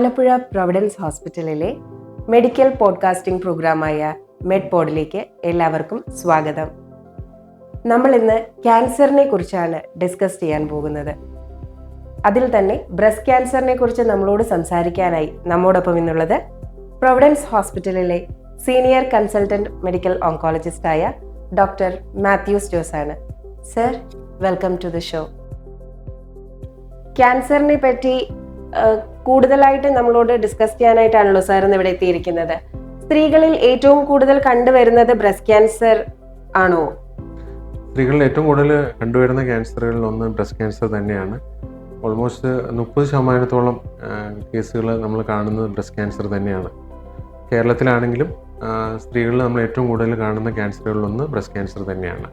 Alappuzha Providence ഹോസ്പിറ്റലിലെ medical podcasting പ്രോഗ്രാമായ മെഡ്പോഡിലേക്ക് എല്ലാവർക്കും സ്വാഗതം. നമ്മൾ ഇന്ന് ക്യാൻസറിനെ കുറിച്ചാണ് ഡിസ്കസ് ചെയ്യാൻ പോകുന്നത്. അതിൽ തന്നെ ബ്രസ്റ്റ് ക്യാൻസറിനെ കുറിച്ച് നമ്മളോട് സംസാരിക്കാനായി നമ്മോടൊപ്പം ഇന്നുള്ളത് പ്രൊവിഡൻസ് ഹോസ്പിറ്റലിലെ സീനിയർ കൺസൾട്ടന്റ് മെഡിക്കൽ ഓങ്കോളജിസ്റ്റായ ഡോക്ടർ മാത്യൂസ് ജോസ് ആണ്. Sir, welcome to the show. ക്യാൻസറിനെ പറ്റി കൂടുതലായിട്ട് നമ്മളോട് ഡിസ്കസ് ചെയ്യാനായിട്ടാണല്ലോ സാർ ഇന്ന് ഇവിടെ എത്തിയിരിക്കുന്നത്. സ്ത്രീകളിൽ ഏറ്റവും കൂടുതൽ കണ്ടുവരുന്നത് ബ്രസ്റ്റ് ക്യാൻസർ ആണോ? സ്ത്രീകളിൽ ഏറ്റവും കൂടുതൽ കണ്ടുവരുന്ന ക്യാൻസറുകളിൽ ഒന്ന് ബ്രസ്റ്റ് ക്യാൻസർ തന്നെയാണ്. ഓൾമോസ്റ്റ് 30% കേസുകൾ നമ്മൾ കാണുന്നത് ബ്രസ്റ്റ് ക്യാൻസർ തന്നെയാണ്. കേരളത്തിലാണെങ്കിലും സ്ത്രീകളിൽ നമ്മൾ ഏറ്റവും കൂടുതൽ കാണുന്ന ക്യാൻസറുകളിലൊന്ന് ബ്രസ്റ്റ് ക്യാൻസർ തന്നെയാണ്.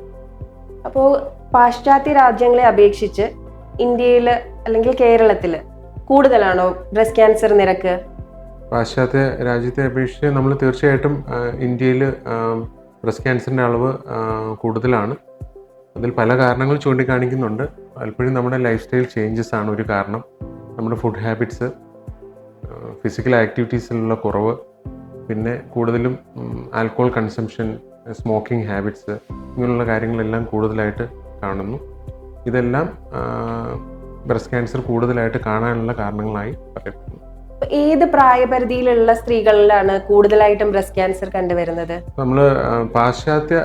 അപ്പോൾ പാശ്ചാത്യ രാജ്യങ്ങളെ അപേക്ഷിച്ച് ഇന്ത്യയിൽ അല്ലെങ്കിൽ കേരളത്തിൽ കൂടുതലാണോ ബ്രസ്റ്റ് ക്യാൻസർ നിരക്ക്? പാശ്ചാത്യ രാജ്യത്തെ അപേക്ഷിച്ച് നമ്മൾ തീർച്ചയായിട്ടും ഇന്ത്യയിൽ ബ്രസ്റ്റ് ക്യാൻസറിൻ്റെ അളവ് കൂടുതലാണ്. അതിൽ പല കാരണങ്ങൾ ചൂണ്ടിക്കാണിക്കുന്നുണ്ട്. പലപ്പോഴും നമ്മുടെ ലൈഫ് സ്റ്റൈൽ ചേഞ്ചസ് ആണ് ഒരു കാരണം. നമ്മുടെ ഫുഡ് ഹാബിറ്റ്സ്, ഫിസിക്കൽ ആക്ടിവിറ്റീസിലുള്ള കുറവ്, പിന്നെ കൂടുതലും ആൽക്കഹോൾ കൺസംഷൻ, സ്മോക്കിംഗ് ഹാബിറ്റ്സ്, ഇങ്ങനെയുള്ള കാര്യങ്ങളെല്ലാം കൂടുതലായിട്ട് കാണുന്നു. ഇതെല്ലാം ബ്രസ്റ്റ് ക്യാൻസർ കൂടുതലായിട്ട് കാണാനുള്ള കാരണങ്ങളായി പറയപ്പെടുന്നു. ഏത് പ്രായപരിധിയിലുള്ള സ്ത്രീകളിലാണ് കൂടുതലായിട്ടും ബ്രസ്റ്റ് ക്യാൻസർ കണ്ടുവരുന്നത്? നമ്മൾ പാശ്ചാത്യ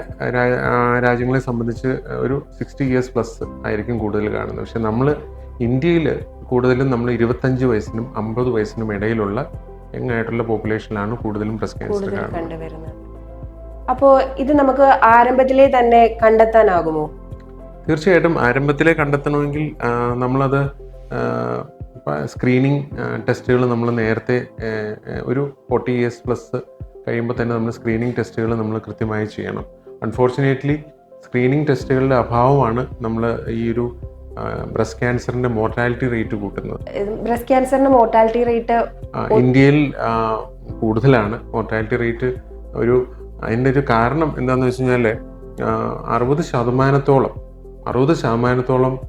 രാജ്യങ്ങളെ സംബന്ധിച്ച് ഒരു 60 ഇയേഴ്സ് പ്ലസ് ആയിരിക്കും കൂടുതൽ കാണുന്നത്. പക്ഷെ നമ്മൾ ഇന്ത്യയിൽ കൂടുതലും നമ്മൾ 25 വയസ്സിനും 50 വയസ്സിനും ഇടയിലുള്ള യങ്ങായിട്ടുള്ള പോപ്പുലേഷനിലാണ് കൂടുതലും ബ്രസ്റ്റ് ക്യാൻസർ കണ്ടുവരുന്നത്. അപ്പോൾ ഇത് നമുക്ക് ആരംഭത്തിലേ തന്നെ കണ്ടെത്താനാകുമോ? തീർച്ചയായിട്ടും ആരംഭത്തിലേ കണ്ടെത്തണമെങ്കിൽ നമ്മളത് സ്ക്രീനിങ് ടെസ്റ്റുകൾ നമ്മൾ നേരത്തെ ഒരു 40 ഇയേഴ്സ് പ്ലസ് കഴിയുമ്പോൾ തന്നെ നമ്മൾ സ്ക്രീനിങ് ടെസ്റ്റുകൾ നമ്മൾ കൃത്യമായി ചെയ്യണം. അൺഫോർച്ചുനേറ്റ്ലി സ്ക്രീനിങ് ടെസ്റ്റുകളുടെ അഭാവമാണ് നമ്മൾ ഈ ഒരു ബ്രസ്റ്റ് ക്യാൻസറിന്റെ മോർട്ടാലിറ്റി റേറ്റ് കൂട്ടുന്നത്. ബ്രസ്റ്റ് ക്യാൻസറിന്റെ മോർട്ടാലിറ്റി റേറ്റ് ഇന്ത്യയിൽ കൂടുതലാണ്. മോർട്ടാലിറ്റി റേറ്റ് അതിൻ്റെ ഒരു കാരണം എന്താണെന്ന് വെച്ച് കഴിഞ്ഞാൽ 60%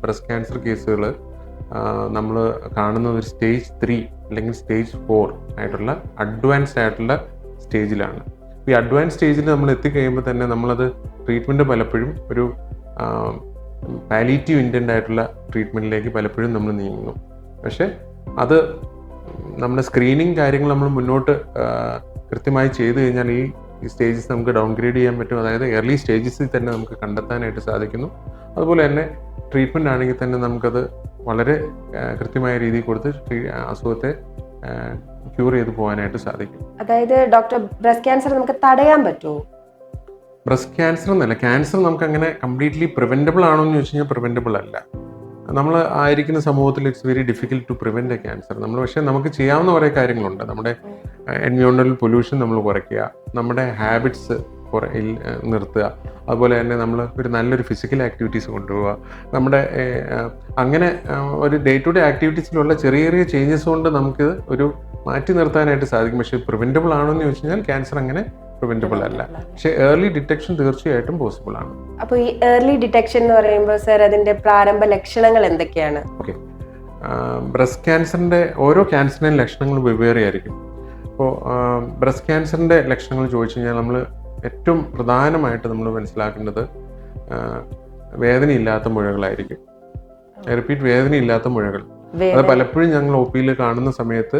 ബ്രസ്റ്റ് ക്യാൻസർ കേസുകൾ നമ്മൾ കാണുന്നത് ഒരു സ്റ്റേജ് 3 അല്ലെങ്കിൽ സ്റ്റേജ് 4 ആയിട്ടുള്ള അഡ്വാൻസ്ഡ് ആയിട്ടുള്ള സ്റ്റേജിലാണ്. ഈ അഡ്വാൻസ് സ്റ്റേജിൽ നമ്മൾ എത്തിക്കഴിയുമ്പോൾ തന്നെ നമ്മളത് ട്രീറ്റ്മെൻറ്റ് പലപ്പോഴും ഒരു പാലിയേറ്റീവ് ഇൻറ്റൻ്റ് ആയിട്ടുള്ള ട്രീറ്റ്മെൻറ്റിലേക്ക് പലപ്പോഴും നമ്മൾ നീങ്ങുന്നു. പക്ഷേ അത് നമ്മുടെ സ്ക്രീനിങ് കാര്യങ്ങൾ നമ്മൾ മുന്നോട്ട് കൃത്യമായി ചെയ്തു കഴിഞ്ഞാൽ ഈ സ്റ്റേജസ് നമുക്ക് ഡൗൺഗ്രേഡ് ചെയ്യാൻ പറ്റും. അതായത് ഏർലി സ്റ്റേജസിൽ തന്നെ നമുക്ക് കണ്ടെത്താനായിട്ട് സാധിക്കുന്നു. അതുപോലെ തന്നെ ട്രീറ്റ്മെൻ്റ് ആണെങ്കിൽ തന്നെ നമുക്കത് വളരെ കൃത്യമായ രീതിയിൽ കൊടുത്ത് അസുഖത്തെ ക്യൂർ ചെയ്ത് പോകാനായിട്ട് സാധിക്കും. അതായത് ഡോക്ടർ, ബ്രസ്റ്റ് ക്യാൻസർ നമുക്ക് തടയാൻ പറ്റുമോ? ബ്രസ്റ്റ് ക്യാൻസർ എന്നല്ല, ക്യാൻസർ നമുക്ക് അങ്ങനെ കംപ്ലീറ്റ്ലി പ്രിവെൻറ്റബിൾ ആണോ എന്ന് ചോദിച്ചു കഴിഞ്ഞാൽ പ്രിവെൻറ്റബിൾ അല്ല. നമ്മൾ ആയിരിക്കുന്ന സമൂഹത്തിൽ it's very difficult to prevent a cancer. പക്ഷേ നമുക്ക് ചെയ്യാവുന്ന കുറേ കാര്യങ്ങളുണ്ട്. നമ്മുടെ എൻവയോൺമെൻറ്റൽ പൊല്യൂഷൻ നമ്മൾ കുറയ്ക്കുക, നമ്മുടെ ഹാബിറ്റ്സ് നിർത്തുക, അതുപോലെ തന്നെ നമ്മൾ ഒരു നല്ലൊരു ഫിസിക്കൽ ആക്ടിവിറ്റീസ് കൊണ്ടുപോവുക. നമ്മുടെ അങ്ങനെ ഒരു ഡേ ടു ഡേ ആക്ടിവിറ്റീസിലുള്ള ചെറിയ ചെറിയ ചേഞ്ചസ് കൊണ്ട് നമുക്ക് ഒരു മാറ്റി നിർത്താനായിട്ട് സാധിക്കും. പക്ഷേ പ്രിവെൻറ്റബിൾ ആണോ എന്ന് ചോദിച്ചു കഴിഞ്ഞാൽ ക്യാൻസർ അങ്ങനെ പ്രിവെൻറ്റബിൾ അല്ല. പക്ഷേ ഏർലി ഡിറ്റക്ഷൻ തീർച്ചയായിട്ടും പോസിബിൾ ആണ്. അപ്പോൾ ഈ ഏർലി ഡിറ്റക്ഷൻ എന്ന് പറയുമ്പോൾ സാർ, അതിന്റെ പ്രാരംഭ ലക്ഷണങ്ങൾ എന്തൊക്കെയാണ്? ഓക്കെ, ബ്രസ്റ്റ് ക്യാൻസറിന്റെ ഓരോ ക്യാൻസറിന്റെയും ലക്ഷണങ്ങൾ വെവ്വേറെ ആയിരിക്കും. അപ്പോൾ ബ്രസ്റ്റ് ക്യാൻസറിന്റെ ലക്ഷണങ്ങൾ ചോദിച്ചു കഴിഞ്ഞാൽ നമ്മൾ ഏറ്റവും പ്രധാനമായിട്ട് നമ്മൾ മനസ്സിലാക്കേണ്ടത് വേദനയില്ലാത്ത മുഴകളായിരിക്കും. റിപ്പീറ്റ്, വേദനയില്ലാത്ത മുഴകൾ. അത് പലപ്പോഴും ഞങ്ങൾ ഒ പിയിൽ കാണുന്ന സമയത്ത്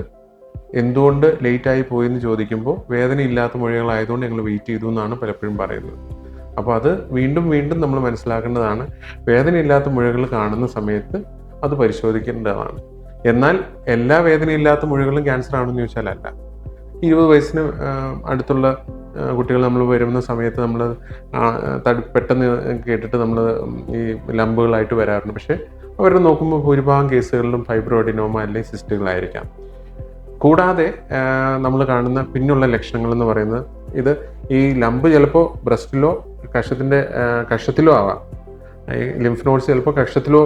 എന്തുകൊണ്ട് ലേറ്റായി പോയെന്ന് ചോദിക്കുമ്പോൾ വേദനയില്ലാത്ത മുഴകളായതുകൊണ്ട് ഞങ്ങൾ വെയിറ്റ് ചെയ്തു എന്നാണ് പലപ്പോഴും പറയുന്നത്. അപ്പോൾ അത് വീണ്ടും വീണ്ടും നമ്മൾ മനസ്സിലാക്കേണ്ടതാണ്. വേദനയില്ലാത്ത മുഴകൾ കാണുന്ന സമയത്ത് അത് പരിശോധിക്കേണ്ടതാണ്. എന്നാൽ എല്ലാ വേദനയില്ലാത്ത മുഴകളും ക്യാൻസർ ആണെന്ന് ചോദിച്ചാൽ അല്ല. 20 വയസ്സിന് അടുത്തുള്ള കുട്ടികൾ നമ്മൾ വരുന്ന സമയത്ത് നമ്മൾ പെട്ടെന്ന് കേട്ടിട്ട് നമ്മൾ ഈ ലംബുകളായിട്ട് വരാറുണ്ട്. പക്ഷേ അവരെ നോക്കുമ്പോൾ ഭൂരിഭാഗം കേസുകളിലും ഫൈബ്രോഡിനോമ അല്ലെങ്കിൽ സിസ്റ്റുകളായിരിക്കാം. കൂടാതെ നമ്മൾ കാണുന്ന പിന്നുള്ള ലക്ഷണങ്ങൾ എന്ന് പറയുന്നത്, ഇത് ഈ ലംബ് ചിലപ്പോൾ ബ്രസ്റ്റിലോ കക്ഷത്തിലോ ആവാം. ഈ ലിംഫ് നോഡ്സ് ചിലപ്പോൾ കക്ഷത്തിലോ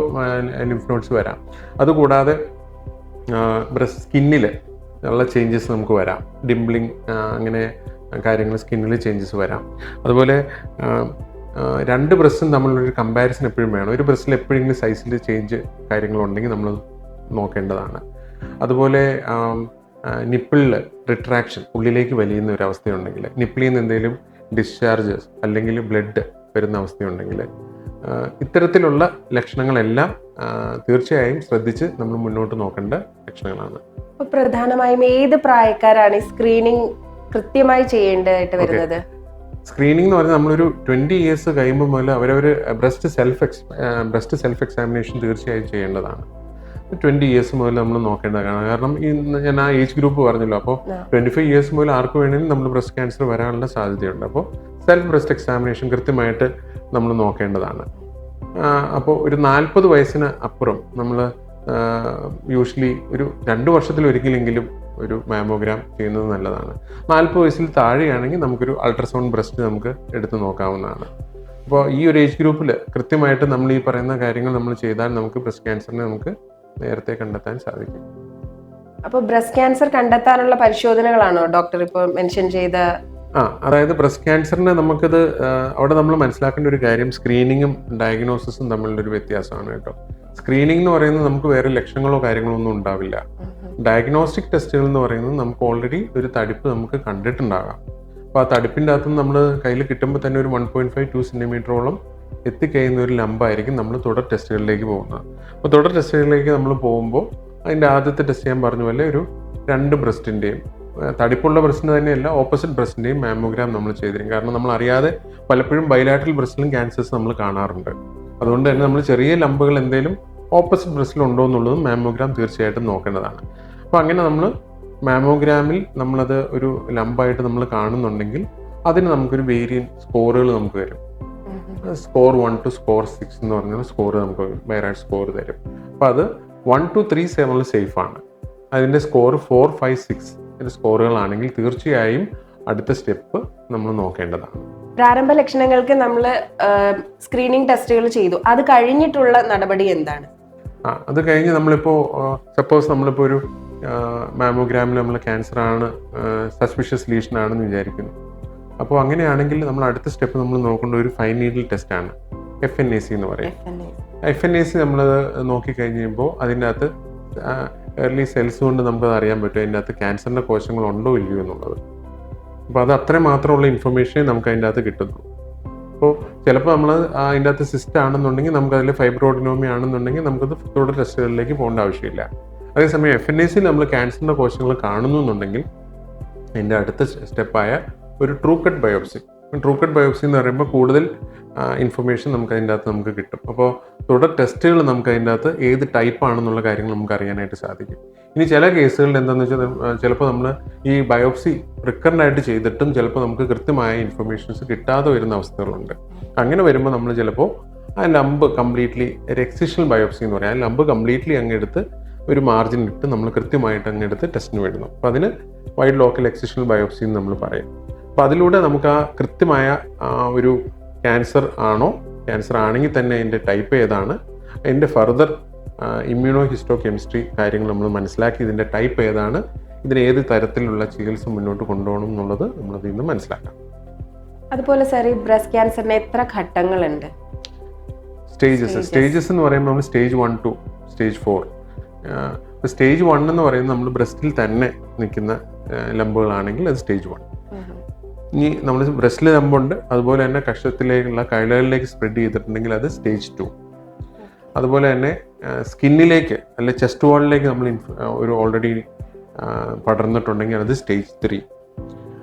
ലിംഫ് നോഡ്സ് വരാം. അതുകൂടാതെ ബ്രസ്റ്റ് സ്കിന്നിൽ ഉള്ള ചേഞ്ചസ് നമുക്ക് വരാം. ഡിംപ്ലിങ്, അങ്ങനെ കാര്യങ്ങൾ സ്കിന്നിൽ ചേഞ്ചസ് വരാം. അതുപോലെ രണ്ട് ബ്രസ്റ്റും തമ്മിലുള്ളൊരു കമ്പാരിസൺ എപ്പോഴും വേണം. ഒരു ബ്രസ്റ്റിൽ എപ്പോഴെങ്കിലും സൈസിൽ ചേഞ്ച് കാര്യങ്ങളുണ്ടെങ്കിൽ നമ്മൾ നോക്കേണ്ടതാണ്. അതുപോലെ നിപ്പിളിൽ റിട്രാക്ഷൻ, ഉള്ളിലേക്ക് വലിയുന്ന ഒരു അവസ്ഥയുണ്ടെങ്കിൽ, നിപ്പിളിൽ നിന്ന് എന്തെങ്കിലും ഡിസ്ചാർജസ് അല്ലെങ്കിൽ ബ്ലഡ് വരുന്ന അവസ്ഥയുണ്ടെങ്കിൽ, ഇത്തരത്തിലുള്ള ലക്ഷണങ്ങളെല്ലാം തീർച്ചയായും ശ്രദ്ധിച്ച് നമ്മൾ മുന്നോട്ട് നോക്കേണ്ട ലക്ഷണങ്ങളാണ്. അപ്പോൾ പ്രധാനമായും ഏത് പ്രായക്കാരാണ് ഈ സ്ക്രീനിങ് കൃത്യമായി ചെയ്യേണ്ടതായിട്ട് വരുന്നത്? സ്ക്രീനിങ് എന്ന് പറഞ്ഞാൽ നമ്മളൊരു 20 ഇയേഴ്സ് കഴിയുമ്പോൾ മുതൽ അവരവർ ബ്രസ്റ്റ് സെൽഫ് എക്സാമിനേഷൻ തീർച്ചയായും ചെയ്യേണ്ടതാണ്. 20 ഇയേഴ്സ് മുതൽ നമ്മൾ നോക്കേണ്ടതാണ്. കാരണം ഞാൻ ആ ഏജ് ഗ്രൂപ്പ് പറഞ്ഞല്ലോ, അപ്പോൾ 25 ഇയേഴ്സ് മുതൽ ആർക്ക് വേണമെങ്കിലും നമ്മൾ ബ്രസ്റ്റ് ക്യാൻസർ വരാനുള്ള സാധ്യതയുണ്ട്. അപ്പോൾ സെൽഫ് ബ്രസ്റ്റ് എക്സാമിനേഷൻ കൃത്യമായിട്ട് നമ്മൾ നോക്കേണ്ടതാണ്. അപ്പോൾ ഒരു 40 വയസ്സിന് അപ്പുറം നമ്മൾ യൂഷ്വലി ഒരു 2 വർഷത്തിലൊരിക്കലെങ്കിലും ഒരു മാമോഗ്രാം ചെയ്യുന്നത് നല്ലതാണ്. 40 വയസ്സിൽ താഴെയാണെങ്കിൽ നമുക്കൊരു അൾട്രാസൗണ്ട് ബ്രസ്റ്റ് നമുക്ക് എടുത്ത് നോക്കാവുന്നതാണ്. അപ്പോൾ ഈ ഒരു ഏജ് ഗ്രൂപ്പിൽ കൃത്യമായിട്ട് നമ്മൾ ഈ പറയുന്ന കാര്യങ്ങൾ നമ്മൾ ചെയ്താൽ നമുക്ക് ബ്രസ്റ്റ് ക്യാൻസറിനെ നമുക്ക് നേരത്തെ കണ്ടെത്താൻ സാധിക്കും. അപ്പോൾ ബ്രസ്റ്റ് ക്യാൻസർ കണ്ടെത്താനുള്ള പരിശോധനകളാണോ ഡോക്ടർ ഇപ്പോൾ മെൻഷൻ ചെയ്ത? അതായത് ബ്രസ്റ്റ് ക്യാൻസറിന് നമുക്കത് അവിടെ നമ്മൾ മനസ്സിലാക്കേണ്ട ഒരു കാര്യം സ്ക്രീനിങ്ങും ഡയഗ്നോസിസും തമ്മിലുള്ള ഒരു വ്യത്യാസമാണ് കേട്ടോ. സ്ക്രീനിങ് എന്ന് പറയുന്നത് നമുക്ക് വേറെ ലക്ഷണങ്ങളോ കാര്യങ്ങളോ ഒന്നും ഉണ്ടാവില്ല. ഡയഗ്നോസ്റ്റിക് ടെസ്റ്റുകൾ എന്ന് പറയുന്നത് നമുക്ക് ഓൾറെഡി ഒരു തടിപ്പ് നമുക്ക് കണ്ടിട്ടുണ്ടാകാം. അപ്പോൾ ആ തടിപ്പിൻ്റെ അകത്ത് നമ്മൾ കയ്യിൽ കിട്ടുമ്പോൾ തന്നെ ഒരു 1.5-2 സെൻറ്റിമീറ്ററോളം എത്തിക്കഴിയുന്ന ഒരു ലംബായിരിക്കും നമ്മൾ തുടർ ടെസ്റ്റുകളിലേക്ക് പോകുന്നത്. അപ്പോൾ തുടർ ടെസ്റ്റുകളിലേക്ക് നമ്മൾ പോകുമ്പോൾ അതിൻ്റെ ആദ്യത്തെ ടെസ്റ്റ് ഞാൻ പറഞ്ഞ പോലെ ഒരു 2 ബ്രസ്റ്റിൻ്റെയും, തടിപ്പുള്ള ബ്രസ്റ്റിന് തന്നെയല്ല ഓപ്പോസിറ്റ് ബ്രസ്റ്റിൻ്റെയും മാമോഗ്രാം നമ്മൾ ചെയ്തിരിക്കും. കാരണം നമ്മൾ അറിയാതെ പലപ്പോഴും ബൈലാറ്ററൽ ബ്രസ്റ്റിലും ക്യാൻസേഴ്സ് നമ്മൾ കാണാറുണ്ട്. അതുകൊണ്ട് തന്നെ നമ്മൾ ചെറിയ ലംബുകൾ എന്തെങ്കിലും ഓപ്പോസിറ്റ് ബ്രസ്റ്റിൽ ഉണ്ടോ എന്നുള്ളതും മാമോഗ്രാം തീർച്ചയായിട്ടും നോക്കേണ്ടതാണ്. അപ്പോൾ അങ്ങനെ നമ്മൾ മാമോഗ്രാമിൽ നമ്മളത് ഒരു ലംബായിട്ട് നമ്മൾ കാണുന്നുണ്ടെങ്കിൽ അതിന് നമുക്കൊരു വേരിയൻ സ്കോറുകൾ നമുക്ക് തരും. സ്കോർ 1 to സ്കോർ 6 എന്ന് പറഞ്ഞാൽ സ്കോർ നമുക്ക് വേറായിട്ട് സ്കോർ തരും. അപ്പോൾ അത് 1 to 3 നമ്മൾ സേഫാണ്. അതിൻ്റെ സ്കോർ 4, 5, 6 സ്കോറുകളാണെങ്കിൽ തീർച്ചയായും അടുത്ത സ്റ്റെപ്പ് നമ്മൾ നോക്കേണ്ടതാണ്. പ്രാരംഭ ലക്ഷണങ്ങൾക്ക് നമ്മൾ സ്ക്രീനിങ് ടെസ്റ്റുകൾ ചെയ്തു, അത് കഴിഞ്ഞിട്ടുള്ള നടപടി എന്താണ്? അത് കഴിഞ്ഞ് നമ്മളിപ്പോൾ സപ്പോസ് നമ്മളിപ്പോൾ ഒരു മാമോഗ്രാമിൽ നമ്മൾ ക്യാൻസർ ആണ്, സസ്പിഷ്യസ് ലീഷൻ ആണെന്ന് വിചാരിക്കുന്നു. അപ്പോൾ അങ്ങനെയാണെങ്കിൽ നമ്മൾ അടുത്ത സ്റ്റെപ്പ് നമ്മൾ നോക്കേണ്ട ഒരു ഫൈൻ നീഡിൽ ടെസ്റ്റാണ്, FNAC എന്ന് പറയും. FNAC നമ്മൾ നോക്കിക്കഴിഞ്ഞ് കഴിയുമ്പോൾ അതിൻ്റെ അകത്ത് ഏർലി സെൽസ് കൊണ്ട് നമുക്കത് അറിയാൻ പറ്റും അതിൻ്റെ അകത്ത് ക്യാൻസറിൻ്റെ കോശങ്ങൾ ഉണ്ടോ ഇല്ലയോ എന്നുള്ളത്. അപ്പോൾ അത് അത്രയും മാത്രമുള്ള ഇൻഫർമേഷനെ നമുക്ക് അതിൻ്റെ അകത്ത് കിട്ടുന്നു. അപ്പോൾ ചിലപ്പോൾ നമ്മൾ അതിൻ്റെ അകത്ത് സിസ്റ്റ് ആണെന്നുണ്ടെങ്കിൽ നമുക്കതിൽ ഫൈബ്രോഡിനോമി ആണെന്നുണ്ടെങ്കിൽ നമുക്കത് തുടർ ടെസ്റ്റുകളിലേക്ക് പോകേണ്ട ആവശ്യമില്ല. അതേസമയം FNAC നമ്മൾ ക്യാൻസറിൻ്റെ കോശങ്ങൾ കാണുന്നു എന്നുണ്ടെങ്കിൽ അതിൻ്റെ അടുത്ത സ്റ്റെപ്പായ ഒരു ട്രൂ കട്ട് ബയോപ്സി എന്ന് പറയുമ്പോൾ കൂടുതൽ ഇൻഫർമേഷൻ നമുക്ക് അതിൻ്റെ അകത്ത് നമുക്ക് കിട്ടും. അപ്പോൾ തുടർ ടെസ്റ്റുകൾ നമുക്ക് അതിൻ്റെ അകത്ത് ഏത് ടൈപ്പ് ആണെന്നുള്ള കാര്യങ്ങൾ നമുക്ക് അറിയാനായിട്ട് സാധിക്കും. ഇനി ചില കേസുകളിൽ എന്താണെന്ന് വെച്ചാൽ ചിലപ്പോൾ നമ്മൾ ഈ ബയോപ്സി റിക്കറൻ്റായിട്ട് ചെയ്തിട്ടും ചിലപ്പോൾ നമുക്ക് കൃത്യമായ ഇൻഫർമേഷൻസ് കിട്ടാതെ വരുന്ന അവസ്ഥകളുണ്ട്. അങ്ങനെ വരുമ്പോൾ നമ്മൾ ചിലപ്പോൾ ആ ലംബ് കംപ്ലീറ്റ്ലി ഒരു എക്സിഷണൽ ബയോപ്സി എന്ന് പറയും, ആ ലംബ് കംപ്ലീറ്റ്ലി അങ്ങ് എടുത്ത് ഒരു മാർജിൻ ഇട്ട് നമ്മൾ കൃത്യമായിട്ട് അങ്ങ് എടുത്ത് ടെസ്റ്റിന് വിടുന്നു. അപ്പോൾ അതിന് വൈഡ് ലോക്കൽ എക്സിഷണൽ ബയോപ്സി എന്ന് നമ്മൾ പറയും. അപ്പോൾ അതിലൂടെ നമുക്ക് ആ കൃത്യമായ ഒരു ക്യാൻസർ ആണോ, ക്യാൻസർ ആണെങ്കിൽ തന്നെ അതിൻ്റെ ടൈപ്പ് ഏതാണ്, അതിൻ്റെ ഫർദർ ഇമ്മ്യൂണോ ഹിസ്റ്റോ കെമിസ്ട്രി കാര്യങ്ങൾ നമ്മൾ മനസ്സിലാക്കി ഇതിൻ്റെ ടൈപ്പ് ഏതാണ്, ഇതിന് ഏത് തരത്തിലുള്ള ചികിത്സ മുന്നോട്ട് കൊണ്ടുപോകണം എന്നുള്ളത് നമ്മളതിൽ നിന്ന് മനസ്സിലാക്കാം. അതുപോലെ സാർ, ഈ ബ്രസ്റ്റ് ക്യാൻസറിന് എത്ര ഘട്ടങ്ങളുണ്ട്? സ്റ്റേജസ് എന്ന് പറയുമ്പോൾ നമ്മൾ സ്റ്റേജ് 1 to സ്റ്റേജ് 4. സ്റ്റേജ് 1 എന്ന് പറയുന്നത് നമ്മൾ ബ്രസ്റ്റിൽ തന്നെ നിൽക്കുന്ന ലംബുകളാണെങ്കിൽ അത് സ്റ്റേജ് 1. ഇനി നമ്മൾ ബ്രസ്റ്റിൽ ലംബുണ്ട്, അതുപോലെ തന്നെ കക്ഷത്തിലേക്കുള്ള കൈലകളിലേക്ക് സ്പ്രെഡ് ചെയ്തിട്ടുണ്ടെങ്കിൽ അത് സ്റ്റേജ് 2. അതുപോലെ തന്നെ സ്കിന്നിലേക്ക് അല്ലെ ചെസ്റ്റ് വാളിലേക്ക് നമ്മൾ ഒരു ഓൾറെഡി പടർന്നിട്ടുണ്ടെങ്കിൽ അത് സ്റ്റേജ് 3.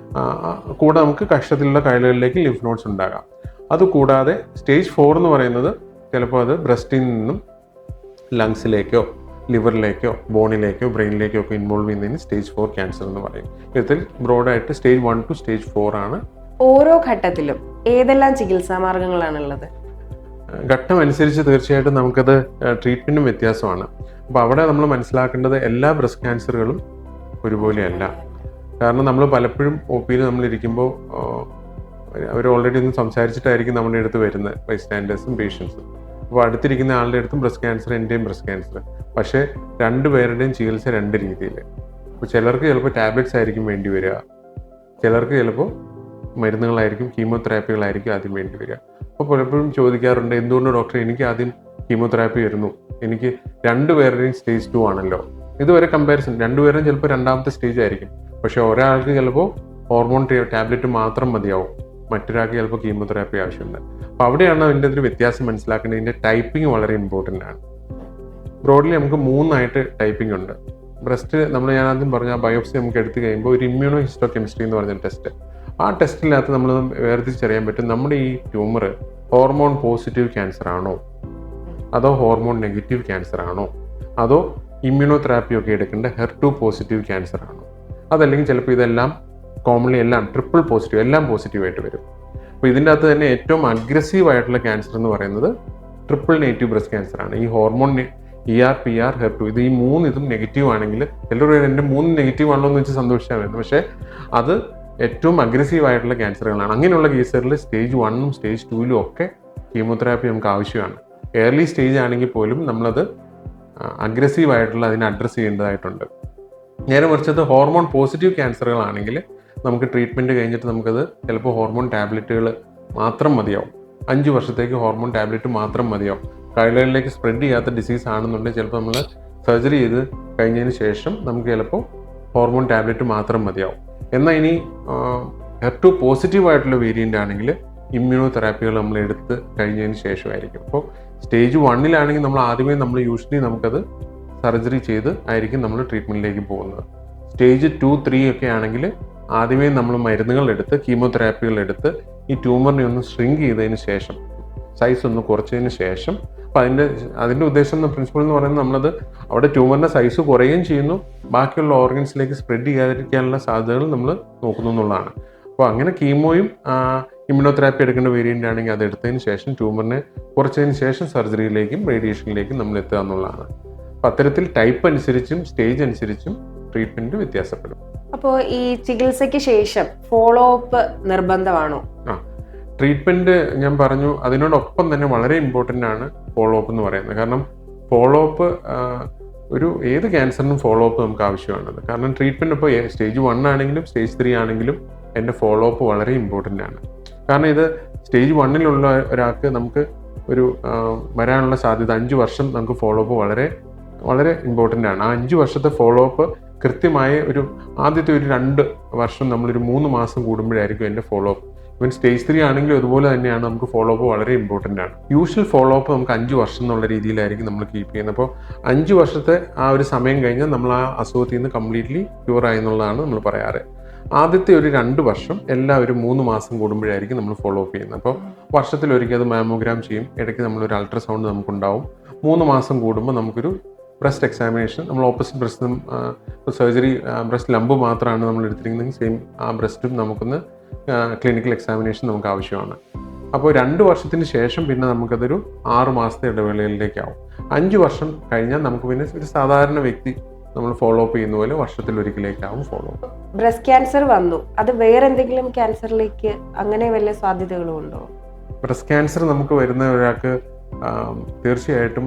കൂടെ നമുക്ക് കക്ഷത്തിലുള്ള കൈലകളിലേക്ക് ലിംഫ് നോഡ്സ് ഉണ്ടാകാം. അതുകൂടാതെ സ്റ്റേജ് 4 എന്ന് പറയുന്നത് ചിലപ്പോൾ അത് ബ്രസ്റ്റിൽ നിന്നും ലങ്സിലേക്കോ ലിവറിലേക്കോ ബോണിലേക്കോ ബ്രെയിനിലേക്കോ ഒക്കെ ഇൻവോൾവ് ചെയ്യുന്നതിന് സ്റ്റേജ് 4 ക്യാൻസർ എന്ന് പറയും. ഇതിൽ ബ്രോഡായിട്ട് സ്റ്റേജ് 1 to സ്റ്റേജ് 4 ആണ്. ഓരോ ഘട്ടത്തിലും ഏതെല്ലാം ചികിത്സാ മാർഗങ്ങളാണുള്ളത്? ഘട്ടം അനുസരിച്ച് തീർച്ചയായിട്ടും നമുക്കത് ട്രീറ്റ്മെൻറ്റും വ്യത്യാസമാണ്. അപ്പോൾ അവിടെ നമ്മൾ മനസ്സിലാക്കേണ്ടത് എല്ലാ ബ്രസ്റ്റ് ക്യാൻസറുകളും ഒരുപോലെയല്ല. കാരണം നമ്മൾ പലപ്പോഴും OPയിൽ നമ്മളിരിക്കുമ്പോൾ അവർ ഓൾറെഡി ഒന്ന് സംസാരിച്ചിട്ടായിരിക്കും നമ്മുടെ അടുത്ത് വരുന്നത്, ബൈസ്റ്റാൻഡേഴ്സും പേഷ്യൻസും. അപ്പോൾ അടുത്തിരിക്കുന്ന ആളുടെ അടുത്തും ബ്രസ്റ്റ് ക്യാൻസർ, എൻ്റെയും ബ്രസ്റ്റ് ക്യാൻസർ, പക്ഷേ രണ്ടുപേരുടെയും ചികിത്സ 2 രീതിയിൽ. അപ്പോൾ ചിലർക്ക് ചിലപ്പോൾ ടാബ്ലറ്റ്സ് ആയിരിക്കും വേണ്ടി വരിക, ചിലർക്ക് ചിലപ്പോൾ മരുന്നുകളായിരിക്കും, കീമോതെറാപ്പികളായിരിക്കും ആദ്യം വേണ്ടി വരിക. അപ്പോൾ പലപ്പോഴും ചോദിക്കാറുണ്ട്, എന്തുകൊണ്ട് ഡോക്ടർ എനിക്ക് ആദ്യം കീമോതെറാപ്പി വരുന്നു, എനിക്ക് 2 പേരുടെയും സ്റ്റേജ് 2 ആണല്ലോ, ഇതുവരെ കമ്പാരിസൺ രണ്ടുപേരും ചിലപ്പോൾ രണ്ടാമത്തെ സ്റ്റേജ് ആയിരിക്കും. പക്ഷെ ഒരാൾക്ക് ചിലപ്പോൾ ഹോർമോൺ ടാബ്ലറ്റ് മാത്രം മതിയാവും, മറ്റൊരാൾക്ക് ചിലപ്പോൾ കീമോതെറാപ്പി ആവശ്യമുണ്ട്. അപ്പോൾ അവിടെയാണ് അതിൻ്റെ ഒരു വ്യത്യാസം മനസ്സിലാക്കേണ്ടത്. ഇതിൻ്റെ ടൈപ്പിംഗ് വളരെ ഇമ്പോർട്ടൻ്റ് ആണ്. ബ്രോഡ്ലി നമുക്ക് 3 ടൈപ്പിംഗ് ഉണ്ട്. ബ്രസ്റ്റ് ഞാൻ ആദ്യം പറഞ്ഞ ബയോപ്സി നമുക്ക് എടുത്തു കഴിയുമ്പോൾ ഒരു ഇമ്മ്യൂണോ ഹിസ്റ്റോ കെമിസ്ട്രി എന്ന് പറഞ്ഞ ടെസ്റ്റ്, ആ ടെസ്റ്റിനകത്ത് നമ്മൾ വേർതിരിച്ചറിയാൻ പറ്റും നമ്മുടെ ഈ ട്യൂമർ ഹോർമോൺ പോസിറ്റീവ് ക്യാൻസർ ആണോ, അതോ ഹോർമോൺ നെഗറ്റീവ് ക്യാൻസർ ആണോ, അതോ ഇമ്മ്യൂണോ തെറാപ്പി ഒക്കെ എടുക്കേണ്ട HER2 പോസിറ്റീവ് ക്യാൻസർ ആണോ, അതല്ലെങ്കിൽ ചിലപ്പോൾ ഇതെല്ലാം കോമൺലി എല്ലാം ട്രിപ്പിൾ പോസിറ്റീവ്, എല്ലാം പോസിറ്റീവായിട്ട് വരും. അപ്പോൾ ഇതിൻ്റെ അകത്ത് തന്നെ ഏറ്റവും അഗ്രസീവ് ആയിട്ടുള്ള ക്യാൻസർ എന്ന് പറയുന്നത് ട്രിപ്പിൾ നെഗറ്റീവ് ബ്രസ്റ്റ് ക്യാൻസർ ആണ്. ഈ ഹോർമോൺ ER, PR, HER2 ഇത് ഈ 3 ഇതും നെഗറ്റീവ് ആണെങ്കിൽ എല്ലാവരും എൻ്റെ 3 നെഗറ്റീവ് ആണല്ലോ എന്ന് വെച്ച് സന്തോഷിച്ചാൽ മതി. പക്ഷേ അത് ഏറ്റവും അഗ്രസീവ് ആയിട്ടുള്ള ക്യാൻസറുകളാണ്. അങ്ങനെയുള്ള കേസുകളിൽ സ്റ്റേജ് 1ഉം സ്റ്റേജ് 2ലും ഒക്കെ കീമോതെറാപ്പി നമുക്ക് ആവശ്യമാണ്. ഏർലി സ്റ്റേജ് ആണെങ്കിൽ പോലും നമ്മളത് അഗ്രസീവ് ആയിട്ടുള്ള അതിനെ അഡ്രസ്സ് ചെയ്യേണ്ടതായിട്ടുണ്ട്. നേരെ മറിച്ചത് ഹോർമോൺ പോസിറ്റീവ് ക്യാൻസറുകളാണെങ്കിൽ നമുക്ക് ട്രീറ്റ്മെൻറ്റ് കഴിഞ്ഞിട്ട് നമുക്കത് ചിലപ്പോൾ ഹോർമോൺ ടാബ്ലറ്റുകൾ മാത്രം മതിയാവും. 5 വർഷത്തേക്ക് ഹോർമോൺ ടാബ്ലറ്റ് മാത്രം മതിയാവും. കൈകളിലേക്ക് സ്പ്രെഡ് ചെയ്യാത്ത ഡിസീസ് ആണെന്നുണ്ടെങ്കിൽ ചിലപ്പോൾ നമ്മൾ സർജറി ചെയ്ത് കഴിഞ്ഞതിന് ശേഷം നമുക്ക് ചിലപ്പോൾ ഹോർമോൺ ടാബ്ലറ്റ് മാത്രം മതിയാവും. എന്നാൽ ഇനി HER2 പോസിറ്റീവ് ആയിട്ടുള്ള വേരിയൻ്റ് ആണെങ്കിൽ ഇമ്മ്യൂണോ തെറാപ്പികൾ നമ്മൾ എടുത്ത് കഴിഞ്ഞതിന് ശേഷമായിരിക്കും. അപ്പോൾ സ്റ്റേജ് 1ലാണെങ്കിൽ നമ്മൾ ആദ്യമേ യൂഷ്വലി നമുക്കത് സർജറി ചെയ്ത് ആയിരിക്കും നമ്മൾ ട്രീറ്റ്മെൻറ്റിലേക്ക് പോകുന്നത്. സ്റ്റേജ് 2, 3 ഒക്കെ ആണെങ്കിൽ ആദ്യമേ നമ്മൾ മരുന്നുകൾ എടുത്ത് കീമോതെറാപ്പികൾ എടുത്ത് ഈ ട്യൂമറിനെ ഒന്ന് ഷ്രിങ്ക് ചെയ്തതിന് ശേഷം, സൈസ് ഒന്ന് കുറച്ചതിന് ശേഷം, അപ്പോൾ അതിൻ്റെ ഉദ്ദേശം പ്രിൻസിപ്പൾ എന്ന് പറയുന്നത് നമ്മളത് അവിടെ ട്യൂമറിൻ്റെ സൈസ് കുറയുകയും ചെയ്യുന്നു, ബാക്കിയുള്ള ഓർഗൻസിലേക്ക് സ്പ്രെഡ് ചെയ്യാതിരിക്കാനുള്ള സാധ്യതകൾ നമ്മൾ നോക്കുന്നു എന്നുള്ളതാണ്. അപ്പോൾ അങ്ങനെ കീമോയും ഇമ്മ്യൂണോതെറാപ്പി എടുക്കേണ്ട വേരിയൻ്റ് ആണെങ്കിൽ അത് എടുത്തതിന് ശേഷം ട്യൂമറിനെ കുറച്ചതിന് ശേഷം സർജറിയിലേക്കും റേഡിയേഷനിലേക്കും നമ്മൾ എത്തുക എന്നുള്ളതാണ്. അപ്പോൾ അത്തരത്തിൽ ടൈപ്പ് അനുസരിച്ചും സ്റ്റേജ് അനുസരിച്ചും ട്രീറ്റ്മെൻറ്റ് വ്യത്യാസപ്പെടും. അപ്പോൾ ഈ ചികിത്സയ്ക്ക് ശേഷം ഫോളോ അപ്പ് നിർബന്ധമാണോ? ട്രീറ്റ്മെൻറ്റ് ഞാൻ പറഞ്ഞു, അതിനോടൊപ്പം തന്നെ വളരെ ഇമ്പോർട്ടൻ്റ് ആണ് ഫോളോ അപ്പ് എന്ന് പറയുന്നത്. കാരണം ഫോളോ അപ്പ് ഏത് ക്യാൻസറിനും ഫോളോ അപ്പ് നമുക്ക് ആവശ്യമാണത്. കാരണം ട്രീറ്റ്മെൻറ്റ് ഇപ്പോൾ സ്റ്റേജ് 1 ആണെങ്കിലും സ്റ്റേജ് 3 ആണെങ്കിലും എൻ്റെ ഫോളോ അപ്പ് വളരെ ഇമ്പോർട്ടൻ്റ് ആണ്. കാരണം ഇത് സ്റ്റേജ് 1ലുള്ള ഒരാൾക്ക് നമുക്ക് വരാനുള്ള സാധ്യത 5 വർഷം നമുക്ക് ഫോളോ അപ്പ് വളരെ വളരെ ഇമ്പോർട്ടൻ്റ് ആണ്. ആ 5 വർഷത്തെ ഫോളോ അപ്പ് കൃത്യമായ ആദ്യത്തെ 2 വർഷം നമ്മളൊരു 3 മാസം കൂടുമ്പോഴായിരിക്കും എൻ്റെ ഫോളോ അപ്പ്. ഇവൻ സ്റ്റേജ് 3 ആണെങ്കിലും അതുപോലെ തന്നെയാണ്, നമുക്ക് ഫോളോ അപ്പ് വളരെ ഇമ്പോർട്ടൻ്റ് ആണ്. യൂഷ്വൽ ഫോളോ അപ്പ് നമുക്ക് 5 വർഷം എന്നുള്ള രീതിയിലായിരിക്കും നമ്മൾ കീപ്പ് ചെയ്യുന്നത്. അപ്പോൾ 5 വർഷത്തെ ആ ഒരു സമയം കഴിഞ്ഞാൽ നമ്മൾ ആ അസുഖത്തിൽ നിന്ന് കംപ്ലീറ്റ്ലി ക്യൂർ ആയി എന്നുള്ളതാണ് നമ്മൾ പറയാറ്. ആദ്യത്തെ 2 വർഷം എല്ലാവരും 3 മാസം കൂടുമ്പോഴായിരിക്കും നമ്മൾ ഫോളോ അപ്പ് ചെയ്യുന്നത്. അപ്പോൾ വർഷത്തിലൊരിക്കൽ അത് മാമോഗ്രാം ചെയ്യും, ഇടയ്ക്ക് നമ്മളൊരു അൾട്രാസൗണ്ട് നമുക്കുണ്ടാവും. 3 മാസം കൂടുമ്പോൾ നമുക്കൊരു ബ്രസ്റ്റ് എക്സാമിനേഷൻ, നമ്മൾ ഓപ്പോസിറ്റ് ബ്രസ്റ്റും സർജറി ബ്രസ്റ്റ് ലംബ് മാത്രമാണ് നമ്മൾ എടുത്തിരിക്കുന്നത്, സെയിം ആ ബ്രസ്റ്റും നമുക്കൊന്ന് ക്ലിനിക്കൽ എക്സാമിനേഷൻ നമുക്ക് ആവശ്യമാണ്. അപ്പോൾ 2 വർഷത്തിന് ശേഷം പിന്നെ നമുക്കതൊരു 6 മാസത്തെ ഇടവേളയിലേക്കാവും. 5 വർഷം കഴിഞ്ഞാൽ നമുക്ക് പിന്നെ ഒരു സാധാരണ വ്യക്തി നമ്മൾ ഫോളോ അപ്പ് ചെയ്യുന്ന പോലെ വർഷത്തിലൊരിക്കലേക്കാവും ഫോളോ അപ്പ്. ബ്രസ്റ്റ് ക്യാൻസർ വന്നു, അത് വേറെ എന്തെങ്കിലും ക്യാൻസറിലേക്ക് അങ്ങനെ വല്ല സാധ്യതകളും ഉണ്ടോ? ബ്രസ്റ്റ് ക്യാൻസർ നമുക്ക് വരുന്ന ഒരാൾക്ക് തീർച്ചയായിട്ടും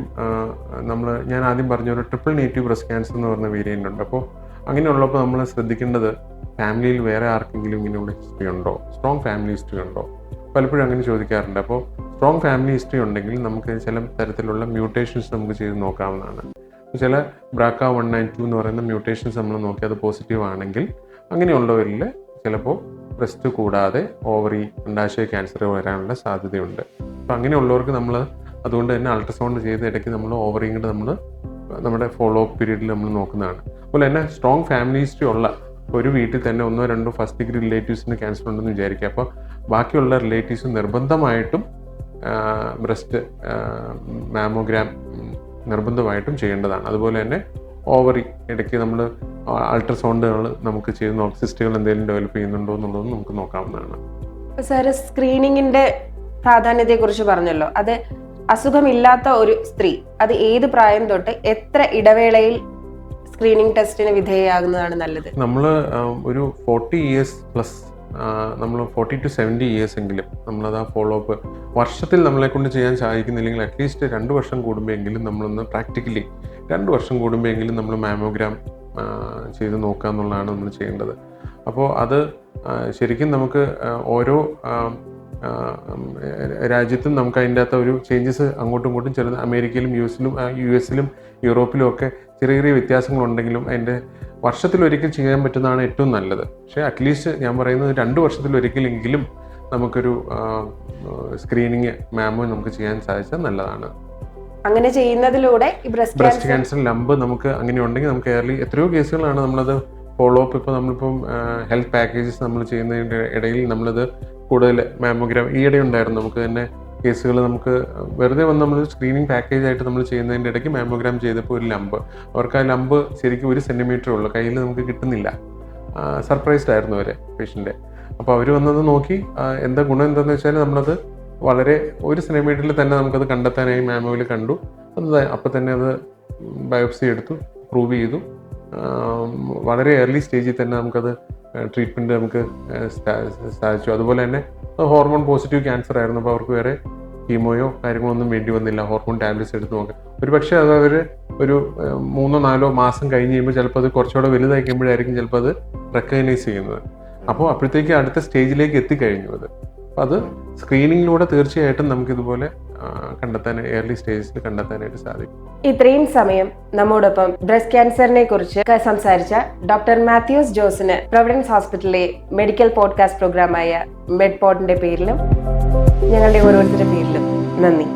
ഞാൻ ആദ്യം പറഞ്ഞ ഒരു ട്രിപ്പിൾ നെഗറ്റീവ് ബ്രസ്റ്റ് ക്യാൻസർ എന്ന് പറഞ്ഞ വേരിയൻ്റ് ഉണ്ട്. അപ്പോൾ അങ്ങനെയുള്ളപ്പോൾ നമ്മൾ ശ്രദ്ധിക്കേണ്ടത് ഫാമിലിയിൽ വേറെ ആർക്കെങ്കിലും ഇങ്ങനെയുള്ള ഹിസ്റ്ററി ഉണ്ടോ, സ്ട്രോങ് ഫാമിലി ഹിസ്റ്ററി ഉണ്ടോ, പലപ്പോഴും അങ്ങനെ ചോദിക്കാറുണ്ട്. അപ്പോൾ സ്ട്രോങ് ഫാമിലി ഹിസ്റ്ററി ഉണ്ടെങ്കിൽ നമുക്ക് ചില തരത്തിലുള്ള മ്യൂട്ടേഷൻസ് നമുക്ക് ചെയ്ത് നോക്കാവുന്നതാണ്. ചില BRCA192 എന്ന് പറയുന്ന മ്യൂട്ടേഷൻസ് നമ്മൾ നോക്കി അത് പോസിറ്റീവ് ആണെങ്കിൽ അങ്ങനെയുള്ളവരിൽ ചിലപ്പോൾ ബ്രസ്റ്റ് കൂടാതെ ഓവറി, അണ്ടാശയ ക്യാൻസർ വരാനുള്ള സാധ്യതയുണ്ട്. അപ്പോൾ അങ്ങനെയുള്ളവർക്ക് നമ്മൾ അതുകൊണ്ട് തന്നെ അൾട്രാസൗണ്ട് ചെയ്ത് ഇടയ്ക്ക് നമ്മൾ ഓവറിയും കൂടെ നമ്മൾ നമ്മുടെ ഫോളോ അപ്പ് പീരീഡിൽ നമ്മൾ നോക്കുന്നതാണ്. അതുപോലെ തന്നെ സ്ട്രോങ് ഫാമിലി ഹിസ്റ്ററി ഉള്ള ഒരു വീട്ടിൽ തന്നെ 1 or 2 ഫസ്റ്റ് ഡിഗ്രി റിലേറ്റീവ്സിന് ക്യാൻസർ ഉണ്ടെന്ന് വിചാരിക്കുക. അപ്പോൾ ബാക്കിയുള്ള റിലേറ്റീവ്സ് നിർബന്ധമായിട്ടും ബ്രസ്റ്റ് മാമോഗ്രാം നിർബന്ധമായിട്ടും ചെയ്യേണ്ടതാണ്. അതുപോലെ തന്നെ ഓവറി ഇടയ്ക്ക് നമ്മൾ അൾട്രാസൗണ്ടുകൾ നമുക്ക് ചെയ്ത് നോക്കി സിസ്റ്റുകൾ എന്തെങ്കിലും ഡെവലപ്പ് ചെയ്യുന്നുണ്ടോ എന്നുള്ളതും നമുക്ക് നോക്കാവുന്നതാണ്. സാറ് സ്ക്രീനിങ്ങിന്റെ പ്രാധാന്യത്തെക്കുറിച്ച് പറഞ്ഞല്ലോ. അത് അസുഖമില്ലാത്ത ഒരു സ്ത്രീ അത് ഏത് പ്രായം തൊട്ട് എത്ര ഇടവേളയിൽ സ്ക്രീനിങ് ടെസ്റ്റിന് വിധേയമാകുന്നതാണ് നല്ലത്? നമ്മൾ ഒരു 40 years പ്ലസ്, നമ്മൾ 40 to 70 years എങ്കിലും നമ്മളത് ആ ഫോളോ അപ്പ് വർഷത്തിൽ നമ്മളെ കൊണ്ട് ചെയ്യാൻ സാധിക്കുന്നില്ലെങ്കിൽ അറ്റ്ലീസ്റ്റ് 2 വർഷം കൂടുമ്പോഴെങ്കിലും നമ്മളൊന്ന് പ്രാക്ടിക്കലി 2 വർഷം കൂടുമ്പോഴെങ്കിലും നമ്മൾ മാമോഗ്രാം ചെയ്ത് നോക്കുക എന്നുള്ളതാണ് നമ്മൾ ചെയ്യേണ്ടത്. അപ്പോൾ അത് ശരിക്കും നമുക്ക് ഓരോ രാജ്യത്തും നമുക്ക് അതിൻ്റെ അകത്ത് ഒരു ചേഞ്ചസ് അങ്ങോട്ടും ഇങ്ങോട്ടും ചെറുത് അമേരിക്കയിലും യു എസിലും യൂറോപ്പിലും ഒക്കെ ചെറിയ ചെറിയ വ്യത്യാസങ്ങളുണ്ടെങ്കിലും അതിൻ്റെ വർഷത്തിലൊരിക്കൽ ചെയ്യാൻ പറ്റുന്നതാണ് ഏറ്റവും നല്ലത്. പക്ഷേ അറ്റ്ലീസ്റ്റ് ഞാൻ പറയുന്നത് 2 വർഷത്തിലൊരിക്കലെങ്കിലും നമുക്കൊരു സ്ക്രീനിങ് മാമോ നമുക്ക് ചെയ്യാൻ സാധിച്ചാൽ നല്ലതാണ്. അങ്ങനെ ചെയ്യുന്നതിലൂടെ ബ്രസ്റ്റ് ക്യാൻസർ ലംബ് നമുക്ക് അങ്ങനെ ഉണ്ടെങ്കിൽ നമുക്ക് എത്രയോ കേസുകളാണ് നമ്മളത് ഫോളോ അപ്പ്. ഇപ്പോൾ നമ്മളിപ്പം ഹെൽത്ത് പാക്കേജസ് നമ്മൾ ചെയ്യുന്നതിൻ്റെ ഇടയിൽ നമ്മളത് കൂടുതൽ മാമോഗ്രാം ഈയിടെ ഉണ്ടായിരുന്നു. നമുക്ക് തന്നെ കേസുകൾ നമുക്ക് വെറുതെ വന്ന് നമ്മൾ സ്ക്രീനിങ് പാക്കേജ് ആയിട്ട് നമ്മൾ ചെയ്യുന്നതിൻ്റെ ഇടയ്ക്ക് മാമോഗ്രാം ചെയ്തപ്പോൾ ഒരു ലംബ്, അവർക്ക് ആ ലംബ് ശരിക്കും 1 സെൻറ്റിമീറ്റർ ഉള്ളൂ, കയ്യിൽ നമുക്ക് കിട്ടുന്നില്ല. സർപ്രൈസ്ഡ് ആയിരുന്നു അവർ പേഷ്യൻ്റ്. അപ്പോൾ അവർ വന്നത് നോക്കി എന്താ ഗുണം എന്താണെന്ന് വെച്ചാൽ നമ്മളത് വളരെ 1 സെൻറ്റിമീറ്ററിൽ തന്നെ നമുക്കത് കണ്ടെത്താനായി മാമോയിൽ കണ്ടു. അപ്പോൾ തന്നെ അത് ബയോപ്സി എടുത്തു, പ്രൂവ് ചെയ്തു. വളരെ ഏർലി സ്റ്റേജിൽ തന്നെ നമുക്കത് ട്രീറ്റ്മെൻറ്റ് നമുക്ക് സാധിച്ചു. അതുപോലെ തന്നെ ഹോർമോൺ പോസിറ്റീവ് ക്യാൻസർ ആയിരുന്നു. അപ്പോൾ അവർക്ക് വേറെ കീമോയോ കാര്യങ്ങളോ ഒന്നും വേണ്ടി വന്നില്ല. ഹോർമോൺ ടാബ്ലറ്റ്സ് എടുത്ത് നോക്കാം. ഒരു പക്ഷേ അത് അവർ ഒരു 3-4 മാസം കഴിഞ്ഞ് കഴിയുമ്പോൾ ചിലപ്പോൾ അത് കുറച്ചുകൂടെ വലുതായി കഴിയുമ്പോഴായിരിക്കും ചിലപ്പോൾ അത് റെക്കഗ്നൈസ് ചെയ്യുന്നത്. അപ്പോൾ അപ്പോഴത്തേക്ക് അടുത്ത സ്റ്റേജിലേക്ക് എത്തിക്കഴിഞ്ഞു അത്. അപ്പോൾ അത് സ്ക്രീനിങ്ങിലൂടെ തീർച്ചയായിട്ടും നമുക്കിതുപോലെ ഏർലി സ്റ്റേജസിൽ കണ്ടെത്താനായിട്ട് സാധിക്കും. ഇത്രയും സമയം നമ്മോടൊപ്പം ബ്രസ്റ്റ് ക്യാൻസറിനെ കുറിച്ച് സംസാരിച്ച ഡോക്ടർ മാത്യൂസ് ജോസിന് പ്രൊവിഡൻസ് ഹോസ്പിറ്റലിലെ മെഡിക്കൽ പോഡ്കാസ്റ്റ് പ്രോഗ്രാമായ മെഡ്പോഡിന്റെ പേരിലും ഞങ്ങളുടെ ഓരോരുത്തരുടെ പേരിലും നന്ദി.